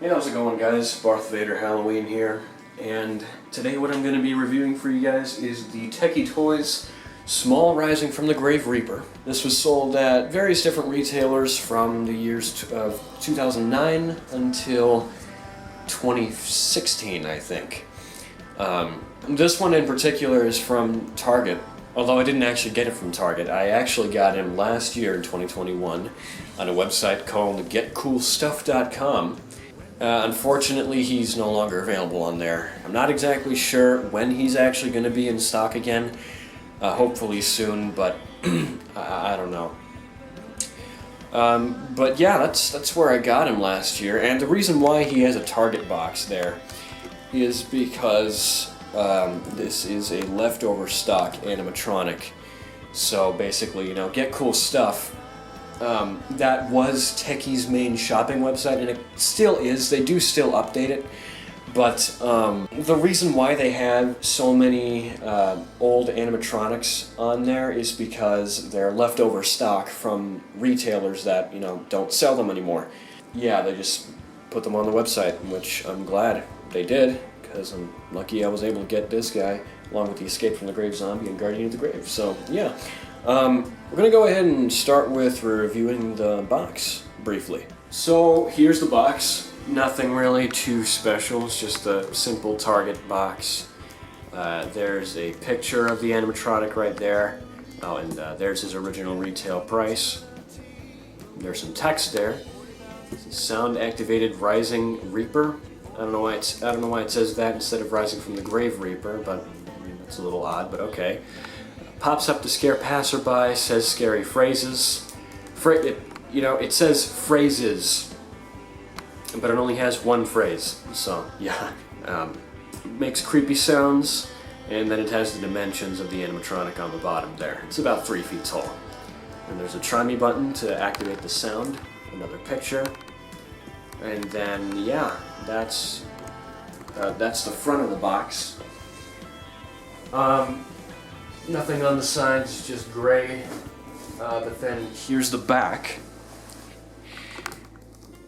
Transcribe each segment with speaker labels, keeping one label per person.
Speaker 1: Hey, how's it going, guys? Darth Vader Halloween here, and today what I'm going to be reviewing for you guys is the Techie Toys Small Rising from the Grave Reaper. This was sold at various different retailers from the years of 2009 until 2016, I think. This one in particular is from Target, although I didn't actually get it from Target. I actually got him last year in 2021 on a website called GetCoolStuff.com. Unfortunately, he's no longer available on there. I'm not exactly sure when he's actually going to be in stock again. Hopefully soon, but I don't know. But yeah, that's where I got him last year, and the reason why he has a Target box there is because this is a leftover stock animatronic. So basically, you know, Get Cool Stuff. That was Techie's main shopping website, and it still is. They do still update it, but the reason why they have so many old animatronics on there is because they're leftover stock from retailers that, you know, don't sell them anymore. Yeah, they just put them on the website, which I'm glad they did, because I'm lucky I was able to get this guy, along with the Escape from the Grave Zombie and Guardian of the Grave. So, yeah. We're going to go ahead and start with reviewing the box briefly. So here's the box. Nothing really too special. It's just a simple Target box. There's a picture of the animatronic right there. Oh, and there's his original retail price. There's some text there. Sound activated Rising Reaper. I don't know why it says that instead of Rising from the Grave Reaper, but I mean, that's a little odd, but okay. Pops up to scare passerby, says scary phrases. It says phrases, but it only has one phrase, so yeah. Makes creepy sounds, and then it has the dimensions of the animatronic on the bottom there. It's about 3 feet tall. And there's a try me button to activate the sound, another picture, and then yeah, that's the front of the box. Nothing on the sides, just gray. But then here's the back.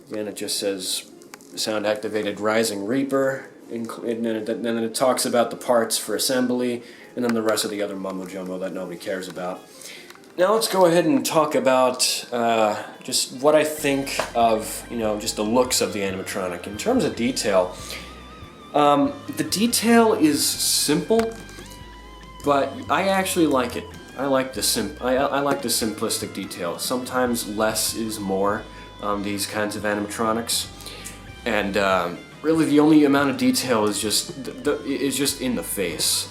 Speaker 1: Again, it just says Sound Activated Rising Reaper, and then it talks about the parts for assembly, and then the rest of the other mumbo jumbo that nobody cares about. Now let's go ahead and talk about just what I think of, you know, just the looks of the animatronic. In terms of detail, the detail is simple, but I actually like it. I like the simplistic detail. Sometimes less is more on these kinds of animatronics, and really the only amount of detail is just in the face.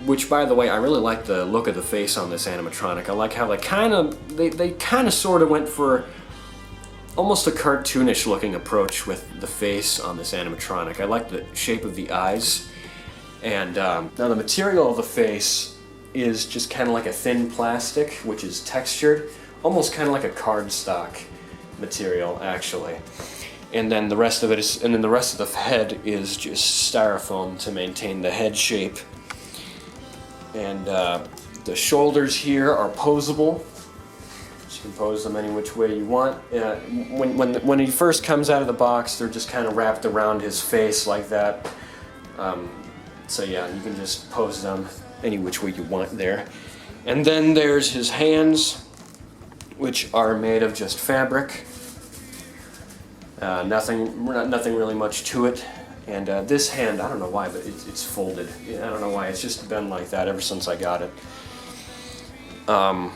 Speaker 1: Which, by the way, I really like the look of the face on this animatronic. I like how they kind of sort of went for almost a cartoonish looking approach with the face on this animatronic. I like the shape of the eyes. And now the material of the face is just kind of like a thin plastic, which is textured, almost kind of like a cardstock material, actually. And then the rest of the head is just styrofoam to maintain the head shape. And the shoulders here are posable. You can pose them any which way you want. When he first comes out of the box, they're just kind of wrapped around his face like that. So yeah, you can just pose them any which way you want there. And then there's his hands, which are made of just fabric. Nothing really much to it. And this hand, I don't know why, but it's folded. I don't know why, it's just been like that ever since I got it. Yeah,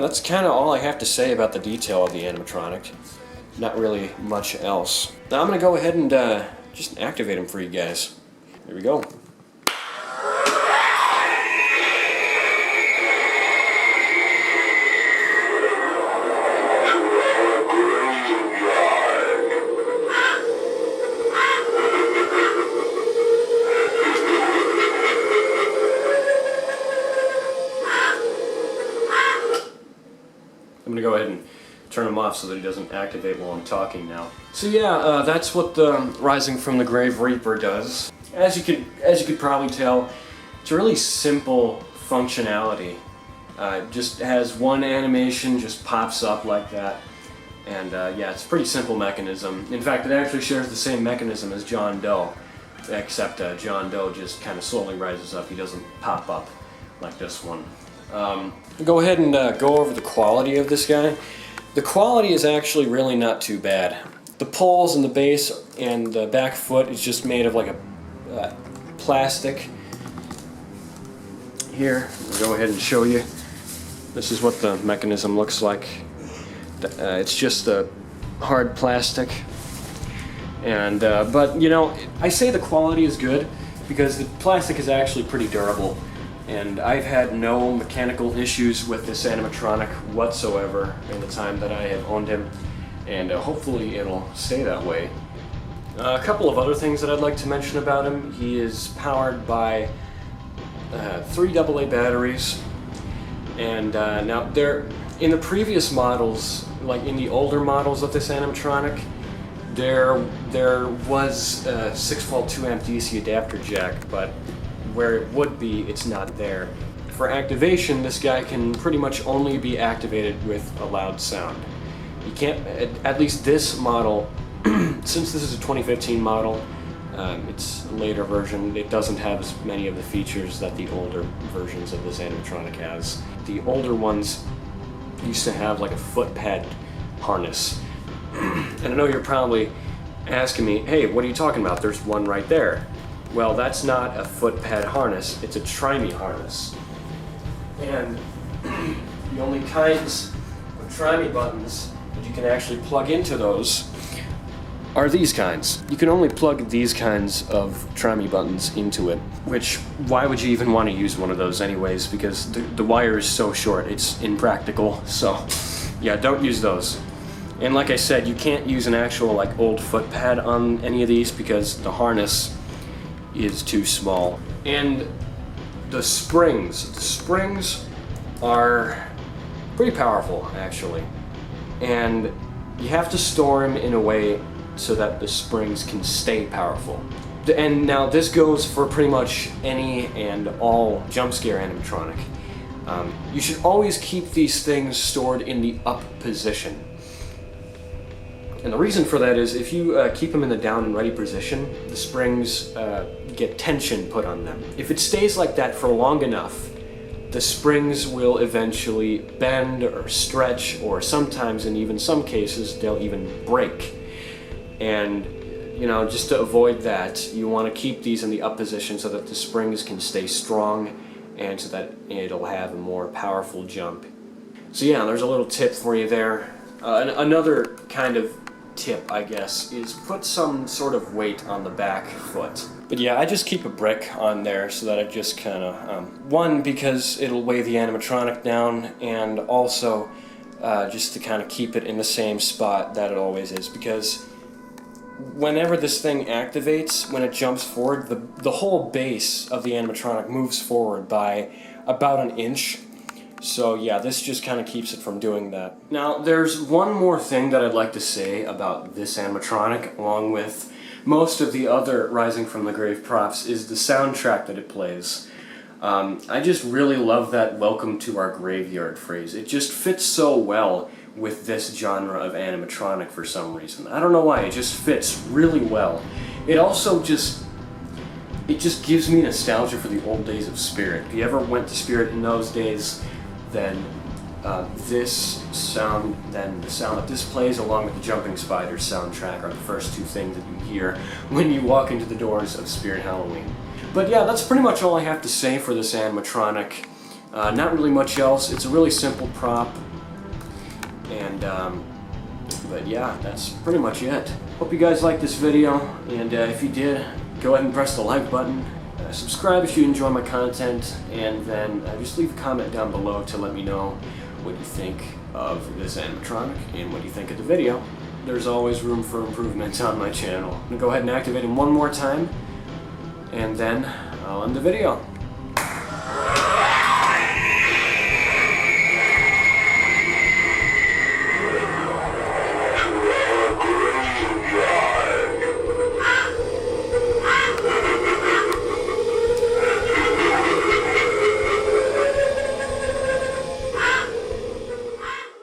Speaker 1: that's kind of all I have to say about the detail of the animatronic. Not really much else. Now I'm going to go ahead and just activate him for you guys. Here we go. I'm going to go ahead and turn him off so that he doesn't activate while I'm talking now. So yeah, that's what the Rising from the Grave Reaper does. As you could probably tell, it's a really simple functionality. Just has one animation, just pops up like that. And yeah, it's a pretty simple mechanism. In fact, it actually shares the same mechanism as John Doe, except John Doe just kind of slowly rises up. He doesn't pop up like this one. Go ahead and go over the quality of this guy. The quality is actually really not too bad. The poles and the base and the back foot is just made of like a plastic. Here, I'll go ahead and show you. This is what the mechanism looks like. It's just a hard plastic. And but you know, I say the quality is good because the plastic is actually pretty durable. And I've had no mechanical issues with this animatronic whatsoever in the time that I have owned him, and hopefully it'll stay that way. A couple of other things that I'd like to mention about him. He is powered by 3 AA batteries, and now in the previous models, like in the older models of this animatronic, there was a 6-volt 2-amp DC adapter jack, but where it would be, it's not there. For activation, this guy can pretty much only be activated with a loud sound. You can't, at least this model, since this is a 2015 model, it's a later version, it doesn't have as many of the features that the older versions of this animatronic has. The older ones used to have like a foot pad harness. And I know you're probably asking me, hey, what are you talking about? There's one right there. Well, that's not a foot pad harness, it's a Tri-Me harness. And the only kinds of Tri-Me buttons that you can actually plug into those are these kinds. You can only plug these kinds of Tri-Me buttons into it, which, why would you even want to use one of those anyways? Because the wire is so short, it's impractical. So yeah, don't use those. And like I said, you can't use an actual like old foot pad on any of these because the harness is too small. And the springs are pretty powerful actually. And you have to store them in a way so that the springs can stay powerful. And now this goes for pretty much any and all jump scare animatronic. You should always keep these things stored in the up position. And the reason for that is if you keep them in the down and ready position, the springs get tension put on them. If it stays like that for long enough, the springs will eventually bend or stretch, or sometimes, in even some cases, they'll even break. And you know, just to avoid that, you want to keep these in the up position so that the springs can stay strong and so that it'll have a more powerful jump. So yeah, there's a little tip for you there. Another kind of tip, I guess, is put some sort of weight on the back foot. But yeah, I just keep a brick on there so that I just kind of, one, because it'll weigh the animatronic down, and also just to kind of keep it in the same spot that it always is, because whenever this thing activates, when it jumps forward, the whole base of the animatronic moves forward by about an inch. So yeah, this just kind of keeps it from doing that. Now, there's one more thing that I'd like to say about this animatronic, along with most of the other Rising from the Grave props, is the soundtrack that it plays. I just really love that "Welcome to Our Graveyard" phrase. It just fits so well with this genre of animatronic for some reason. I don't know why, it just fits really well. It also just gives me nostalgia for the old days of Spirit. If you ever went to Spirit in those days, then the sound that this plays, along with the Jumping Spiders soundtrack, are the first two things that you hear when you walk into the doors of Spirit Halloween. But yeah, that's pretty much all I have to say for this animatronic. Not really much else. It's a really simple prop. And but yeah, that's pretty much it. Hope you guys liked this video, and if you did, go ahead and press the like button. Subscribe if you enjoy my content, and then just leave a comment down below to let me know what you think of this animatronic and what you think of the video. There's always room for improvement on my channel. I'm gonna go ahead and activate him one more time, and then I'll end the video.